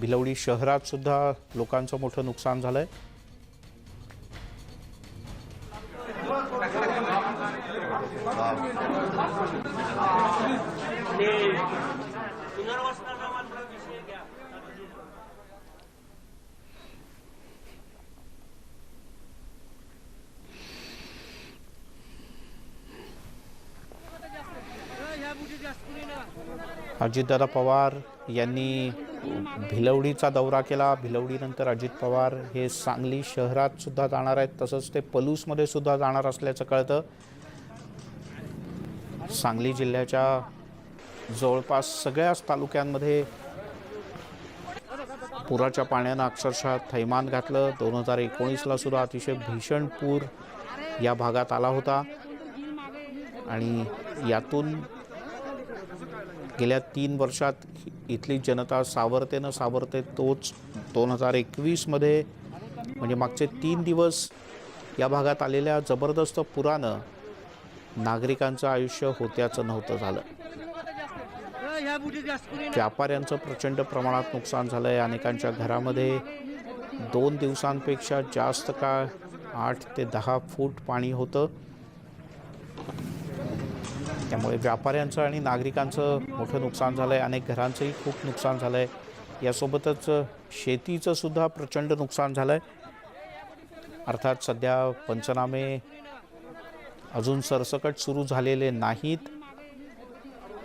भिलवडी शहरात सुद्धा लोकांचं मोठं नुकसान झालंय। अजितदादा पवार यांनी भिलवडीचा दौरा केला। भिलवडीनंतर अजित पवार हे सांगली शहरात सुद्धा जाणार आहेत, तसंच ते पलूसमध्ये सुद्धा जाणार असल्याचं कळतं। सांगली जिल्ह्याच्या जवळपास सगळ्याच तालुक्यांमध्ये पुराच्या पाण्यानं अक्षरशः थैमान घातलं। 2019ला सुद्धा अतिशय भीषण पूर या भागात आला होता आणि यातून गेल्या 3 वर्षात इथली जनता सावरते तोच 2021 मध्ये म्हणजे मागचे 3 दिवस या भागात आलेल्या जबरदस्त पुरानं नागरिकांचं आयुष्य होत्याचं नव्हतं झालं। व्यापाऱ्यांचं प्रचंड प्रमाणात नुकसान झालंय। अनेकांच्या घरामध्ये 2 दिवसांपेक्षा जास्त काळ 8 ते 10 फूट पाणी होतं। त्यामुळे व्यापाऱ्यांचं आणि नागरिकांचं मोठं नुकसान झालं आहे. अनेक घरांचंही खूप नुकसान झालं आहे. यासोबतच शेतीचं सुद्धा प्रचंड नुकसान झालं आहे. अर्थात सध्या पंचनामे अजून सरसकट सुरू झालेले नाहीत.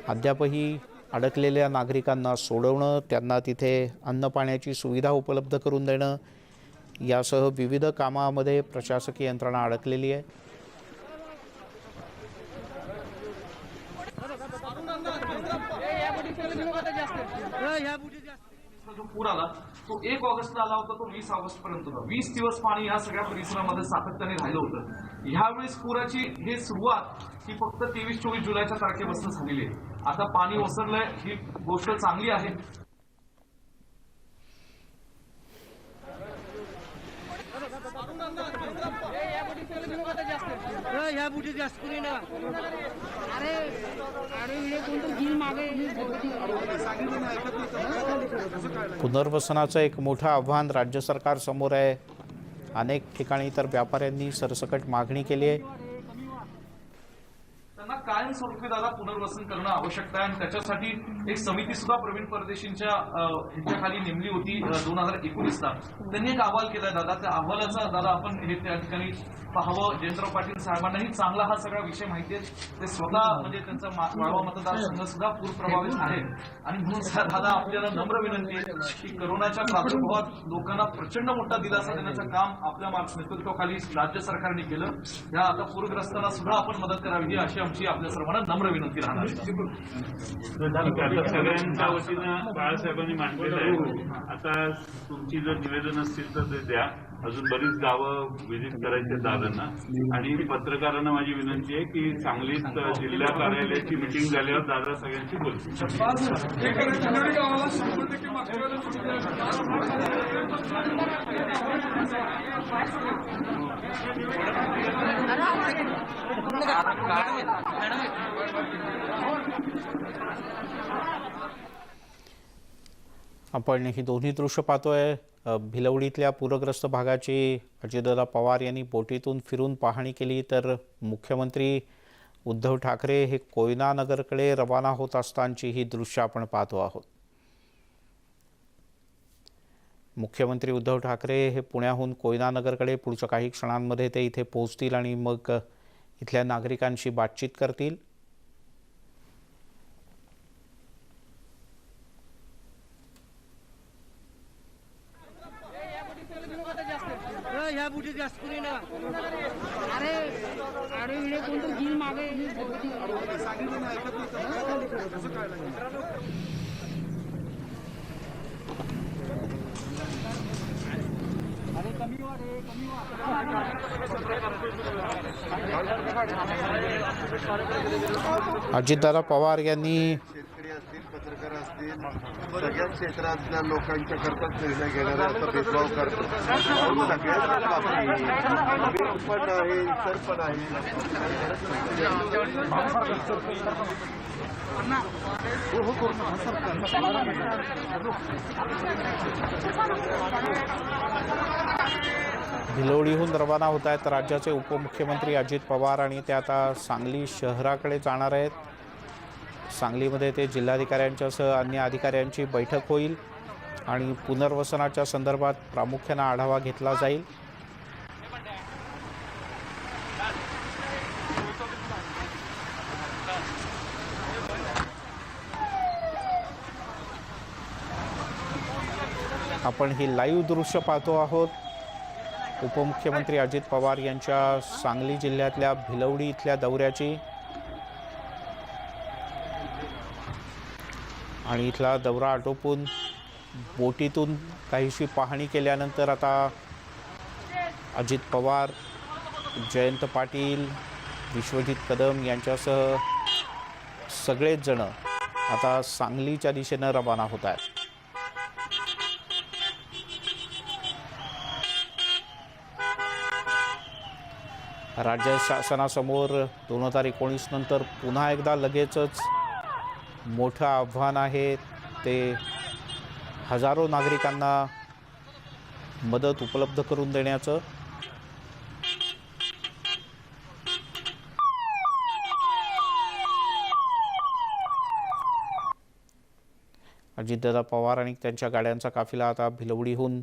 अद्यापही अडकलेल्या नागरिकांना सोडवणं, त्यांना तिथे अन्न पाण्याची सुविधा उपलब्ध करून देणं यासह विविध कामामध्ये प्रशासकीय यंत्रणा अडकलेली आहे. जो पूर आला तो 1 ऑगस्टला आला होता, तो 20 ऑगस्ट पर्यंत होता. 20 दिवस पाणी या सगळ्या परिसरामध्ये सातत्याने राहिलं होतं. ह्यावेळेस पुराची ही सुरुवात ही फक्त 23-24 जुलैच्या तारखेपासून झालेली आहे. आता पाणी ओसरलंय, ही गोष्ट चांगली आहे. ह्या बुटी जास्त करू नका. अरे अरे कोणतं जील मागे. पुनर्वसनाचं एक मोठं आव्हान राज्य सरकार समोर आहे. अनेक ठिकाणी तर व्यापाऱ्यांनी सरसकट मागणी केली आहे. त्यांना कायमस्वरूपी दादा पुनर्वसन करणं आवश्यक आहे आणि त्याच्यासाठी एक समिती सुद्धा प्रवीण परदेशींच्या ह्याच्याखाली नेमली होती 2019ला. त्यांनी एक अहवाल केलाय दादा. त्या अहवालाचा दादा आपण हे त्या ठिकाणी पाहावं. जयंतराव पाटील साहेबांनाही चांगला हा सगळा विषय माहिती आहे. ते स्वतः म्हणजे त्यांचा वाळवा मतदारसंघ सुद्धा पूर प्रभावित आहे आणि म्हणून दादा आपल्याला नम्र विनंती आहे की करोनाच्या प्रादुर्भावात लोकांना प्रचंड मोठा दिलासा देण्याचं काम आपल्या नेतृत्वाखाली राज्य सरकारने केलं. या आता पूरग्रस्तांना सुद्धा आपण मदत करावी ही अशी आमची आपल्या सर्वांना नम्र विनंती राहणार आहे. सगळ्यांच्या वतीनं बाळासाहेबांनी मांडलेलं आहे. आता तुमची जर निवेदन असतील तर ते द्या. अजून बरीच गावं व्हिजिट करायची दादांना. आणि पत्रकारांना माझी विनंती आहे की सांगलीत जिल्हा कार्यालयाची मिटिंग झाल्यावर दादा सगळ्यांशी बोलतील. आपण ही दोन्ही दृश्य पाहतोय. भिलवडीतल्या पूरग्रस्त भागाची अजितदादा पवार यांनी बोटीतून फिरून पाहणी केली, तर मुख्यमंत्री उद्धव ठाकरे हे कोयना नगरकडे रवाना होत असतानाची ही दृश्य आपण पाहतो आहोत. मुख्यमंत्री उद्धव ठाकरे हे पुण्याहून कोयना नगरकडे पुढच्या काही क्षणांमध्ये ते इथे पोहोचतील आणि मग इथल्या नागरिकांशी बातचीत करतील. ह्या बुटी जास्त करू नका. अरे अरे कोणतं जील मागे. अजितदादा पवार यांनी शेतकरी असतील, पत्रकार असतील, सगळ्याच क्षेत्रातल्या लोकांच्या करताच निर्णय घेणारे असा भेदभाव करतो. सगळ्याच बाबतीत पण आहे, इतर पण आहे. भिलवडीहून रवाना होत आहेत राज्याचे उपमुख्यमंत्री अजित पवार आणि ते आता सांगली शहराकडे जाणार आहेत. सांगलीमध्ये ते जिल्हाधिकाऱ्यांच्यासह अन्य अधिकाऱ्यांची बैठक होईल आणि पुनर्वसनाच्या संदर्भात प्रामुख्याने आढावा घेतला जाईल. आपण ही लाईव्ह दृश्य पाहतो आहोत. उपमुख्यमंत्री अजित पवार यांच्या सांगली जिल्ह्यातल्या भिलवडी इथल्या दौऱ्याची आणि इथला दौरा आटोपून बोटीतून काहीशी पाहणी केल्यानंतर आता अजित पवार, जयंत पाटील, विश्वजित कदम यांच्यासह सगळेच जण आता सांगलीच्या दिशेनं रवाना होत आहेत. राज्य शासनासमोर 2019 नंतर पुन्हा एकदा लगेचच मोठं आव्हान आहे. ते हजारो नागरिकांना मदत उपलब्ध करून देण्याचं. अजितदादा पवार आणि त्यांच्या गाड्यांचा काफिला आता भिलवडीहून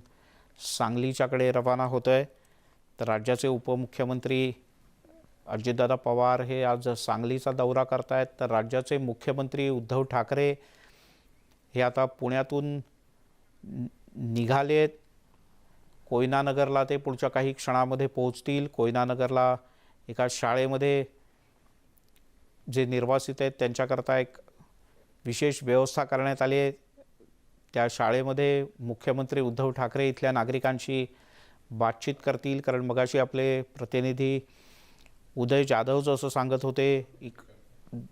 सांगलीच्याकडे रवाना होतोय। तर राज्याचे उपमुख्यमंत्री अजितदादा पवार हे आज सांगलीचा दौरा करतायत। तर राज्याचे मुख्यमंत्री उद्धव ठाकरे हे आता पुण्यातून निघालेत। कोयना नगरला ते पुढच्या काही क्षणामध्ये पोहोचतील। कोयना नगरला एका शाळेमध्ये जे निर्वासित आहेत त्यांच्याकरता एक विशेष व्यवस्था करण्यात आली आहे। त्या शाळेमध्ये मुख्यमंत्री उद्धव ठाकरे इथल्या नागरिकांशी बातचीत करतील, कारण मगाशी आपले प्रतिनिधी उदय जाधव असं सांगत होते,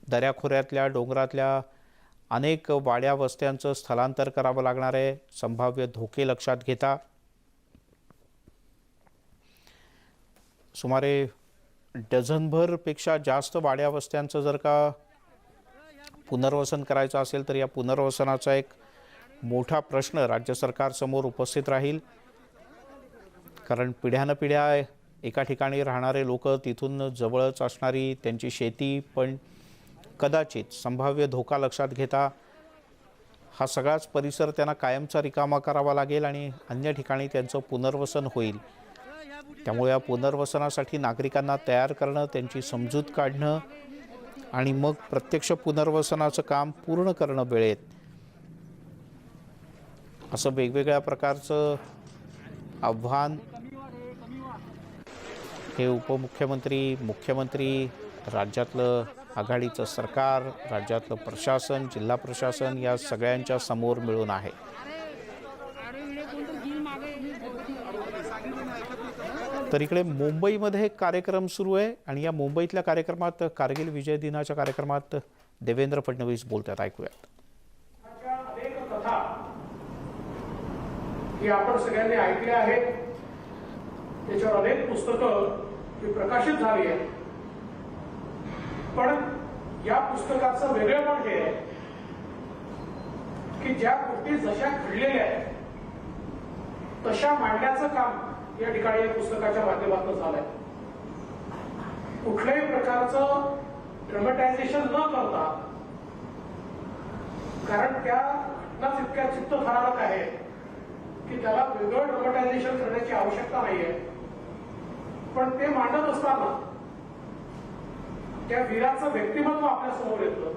दऱ्याखोऱ्यातल्या डोंगरातल्या अनेक वाड्या वस्त्यांचं स्थलांतर करावं लागणार आहे संभाव्य धोके लक्षात घेता। सुमारे डझनभरपेक्षा जास्त वाड्या वस्त्यांचं जर का पुनर्वसन करायचं असेल तर या पुनर्वसनाचा एक मोठा प्रश्न राज्य सरकारसमोर उपस्थित राहील, कारण पिढ्यानपिढ्या एका ठिकाणी राहणारे लोक, तिथून जवळच असणारी त्यांची शेती, पण कदाचित संभाव्य धोका लक्षात घेता हा सगळाच परिसर त्यांना कायमचा रिकामा करावा लागेल आणि अन्य ठिकाणी त्यांचं पुनर्वसन होईल। त्यामुळे या पुनर्वसनासाठी नागरिकांना तयार करणं, त्यांची समजूत काढणं आणि मग प्रत्यक्ष पुनर्वसनाचं काम पूर्ण करणं वेळेत, असं वेगवेगळ्या प्रकारचं आव्हान हे उपमुख्यमंत्री, मुख्यमंत्री, राज्यातलं आघाडीचं सरकार, राज्यातलं प्रशासन, जिल्हा प्रशासन या सगळ्यांच्या समोर मिळून आहे। तर इकडे मुंबईमध्ये एक कार्यक्रम सुरू आहे आणि या मुंबईतल्या कार्यक्रमात, कारगिल विजय दिनाच्या कार्यक्रमात देवेंद्र फडणवीस बोलतात, ऐकूयात। अनेक कथा ही आपण सगळ्यांनी ऐकल्या आहेत, त्याच्यावर अनेक पुस्तकं ही प्रकाशित झाली आहेत, पण या पुस्तकाचं वेगळेपण हे आहे की ज्या गोष्टी जशा घडलेल्या आहेत तशा मांडण्याचं काम या ठिकाणी या पुस्तकाच्या माध्यमातून झालंय। कुठल्याही प्रकारचं ड्रामॅटायझेशन न करता, कारण त्या घटनाच इतक्या चित्तथरारक आहे की त्याला वेगळं ड्रामॅटायझेशन करण्याची आवश्यकता नाहीये, पण ते मांडत असताना त्या वीराचं व्यक्तिमत्व आपल्या समोर येतं,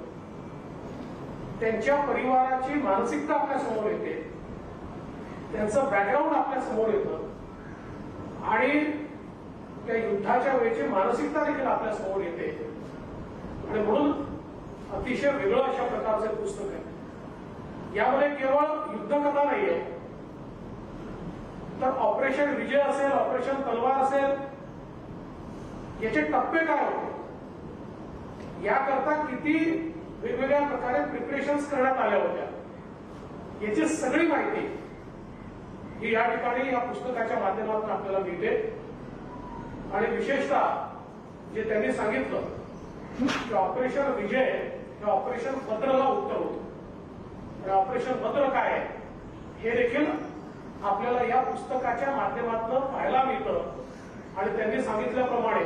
त्यांच्या परिवाराची मानसिकता आपल्या समोर येते, त्यांचं बॅकग्राऊंड आपल्या समोर येतं आणि त्या युद्धाच्या वेळची मानसिकता देखील आपल्या समोर येते आणि म्हणून अतिशय वेगळं अशा प्रकारचं पुस्तक आहे। यामध्ये केवळ युद्धकथा नाहीये, तर ऑपरेशन विजय असेल, ऑपरेशन तलवार असेल, याचे टप्पे काय होते, याकरता किती वेगवेगळ्या प्रकारे प्रिपरेशन्स करण्यात आल्या होत्या, याची सगळी माहिती ही या ठिकाणी या पुस्तकाच्या माध्यमातून आपल्याला मिळते। आणि विशेषतः जे त्यांनी सांगितलं की ऑपरेशन विजय हे ऑपरेशन भद्रला उत्तर होतं आणि ऑपरेशन भद्र काय आहे हे देखील आपल्याला या पुस्तकाच्या माध्यमातून पाहायला मिळतं। आणि त्यांनी सांगितल्याप्रमाणे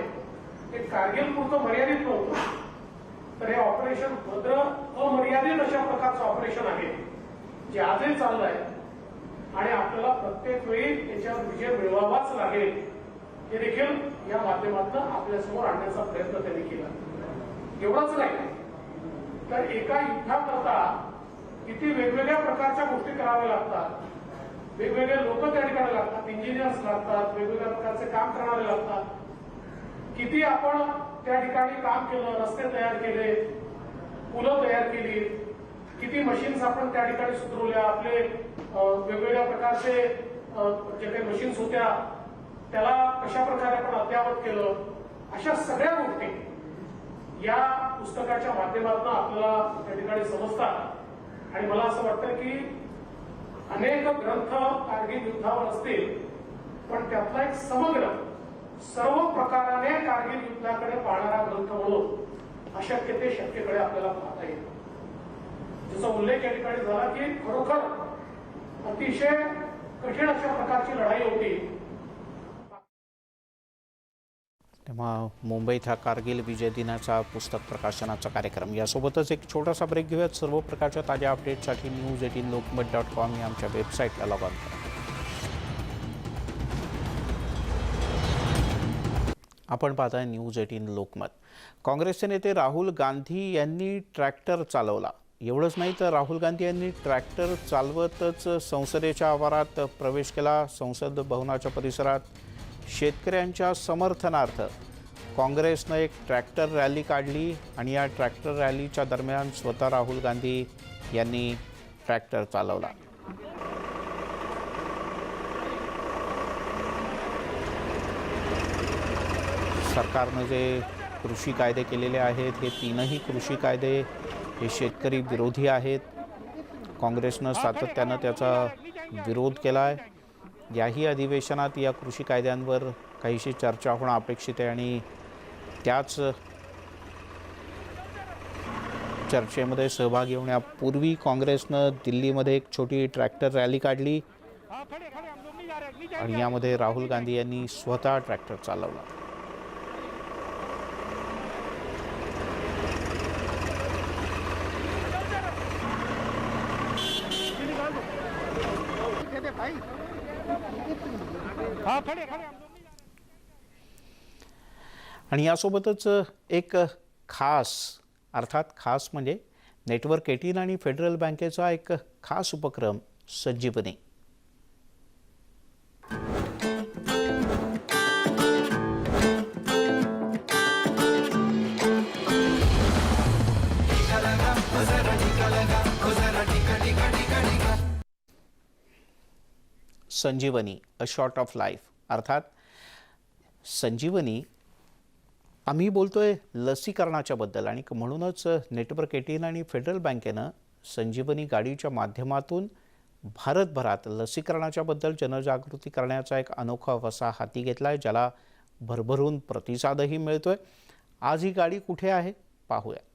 हे कारगिल पुरतं मर्यादित नव्हतं, तर हे ऑपरेशन भद्र अमर्यादित अशा प्रकारचं ऑपरेशन आहे जे आजही चाललंय आणि आपल्याला प्रत्येक वेळी त्याच्यावर विजय मिळवावाच लागेल, हे देखील या माध्यमातून आपल्यासमोर आणण्याचा प्रयत्न त्यांनी केला। एवढंच नाही, तर एका युद्धाकरता किती वेगवेगळ्या प्रकारच्या गोष्टी कराव्या लागतात, वेगवेगळे लोक त्या ठिकाणी लागतात, इंजिनियर्स लागतात, वेगवेगळ्या प्रकारचे काम करणारे लागतात, किती आपण त्या ठिकाणी काम केलं, रस्ते तयार केले, पुलं तयार केली, किती मशीन्स आपण त्या ठिकाणी सुधारवल्या, आपले वेगवेगळ्या प्रकारचे जे काही मशीन्स होत्या त्याला कशा प्रकारे आपण अद्ययावत केलं, अशा सगळ्या गोष्टी या पुस्तकाच्या माध्यमातून आपल्याला त्या ठिकाणी समजतात। आणि मला असं वाटतं की अनेक ग्रंथ कारगिल युद्धावर असतील, पण त्यातला एक समग्र सर्व प्रकाराने कारगिल युद्धाकडे पाहणारा ग्रंथ म्हणून अशक्य ते शक्यकडे आपल्याला पाहता येईल। ज्याचा उल्लेख या ठिकाणी झाला की खरोखर अतिशय कठीण अशा प्रकारची लढाई होती। तेव्हा मुंबईत हा कारगिल विजय दिनाचा पुस्तक प्रकाशनाचा कार्यक्रम. यासोबतच एक छोटासा ब्रेक घेऊयात. सर्व प्रकारच्या ताज्या अपडेटसाठी news18lokmat.com या आमच्या वेबसाईटला लॉग ऑन करा. आपण पाहताय News18 लोकमत. काँग्रेसचे नेते राहुल गांधी यांनी ट्रॅक्टर चालवला. एवढंच नाही तर राहुल गांधी यांनी ट्रॅक्टर चालवतच संसदेच्या आवारात प्रवेश केला. संसद भवनाच्या परिसरात शेतकऱ्यांच्या समर्थनार्थ काँग्रेसनं एक ट्रॅक्टर रॅली काढली आणि या ट्रॅक्टर रॅलीच्या दरम्यान स्वतः राहुल गांधी यांनी ट्रॅक्टर चालवला. सरकारनं जे कृषी कायदे केलेले आहेत हे तीनही कृषी कायदे हे शेतकरी विरोधी आहेत. काँग्रेसनं सातत्यानं त्याचा विरोध केला आहे. याही अधिवेशनात या कृषी कायद्यांवर काहीशी चर्चा होणं अपेक्षित आहे आणि त्याच चर्चेमध्ये सहभागी होण्यापूर्वी काँग्रेसनं दिल्लीमध्ये एक छोटी ट्रॅक्टर रॅली काढली आणि यामध्ये राहुल गांधी यांनी स्वतः ट्रॅक्टर चालवला. आणि यासोबतच एक खास खास म्हणजे नेटवर्क 18 आणि फेडरल बँकेचा एक खास उपक्रम संजीवनी. संजीवनी अ शॉट ऑफ लाईफ अर्थात संजीवनी. आम्ही बोलतोय लसीकरणाच्या बद्दल आणि म्हणूनच नेटवर्क 18 आणि फेडरल बँकेनं संजीवनी गाडीच्या माध्यमातून भारतभरात लसीकरणाच्या बद्दल जनजागृती करण्याचा एक अनोखा वसा हाती घेतला आहे, ज्याला भरभरून प्रतिसादही मिळतोय. आज ही गाडी कुठे आहे पाहूया.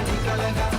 Nicalenga,